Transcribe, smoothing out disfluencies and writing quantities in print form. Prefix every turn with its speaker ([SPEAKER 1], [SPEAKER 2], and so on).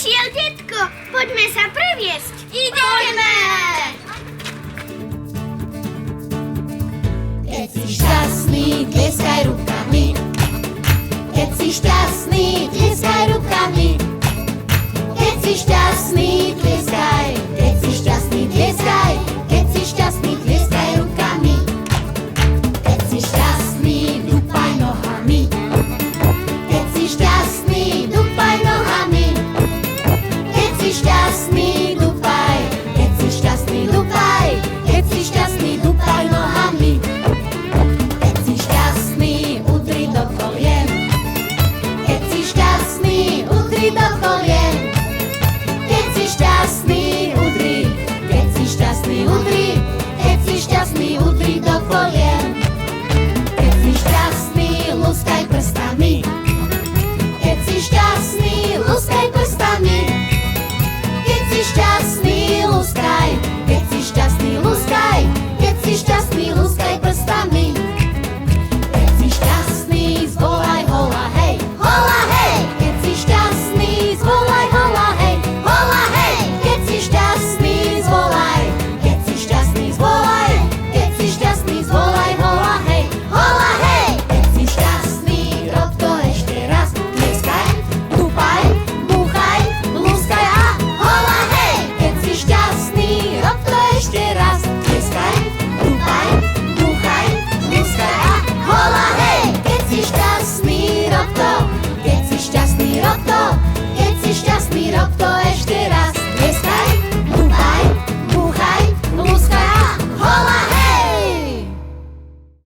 [SPEAKER 1] Prišiel detko, poďme sa previesť. Ideme!
[SPEAKER 2] Keď si šťastný, tlieskaj rukami. Keď si šťastný, tlieskaj rukami. Keď si šťastný, tlieskaj. Keď si šťastný, tlieskaj. Keď si šťastný, tlieskaj rukami. Keď si šťastný, dúpaj nohami. Keď si šťastný, dúpaj nohami. Keď si šťastný, dúpaj. Keď si šťastný, dúpaj. Keď si šťastný, dúpaj nohami. Keď si šťastný, udri do kolien. Keď si šťastný, udri do kolien. Keď si šťastný, udri. Keď si šťastný, udri. Keď si šťastný, udri do kolien. Keď si šťastný,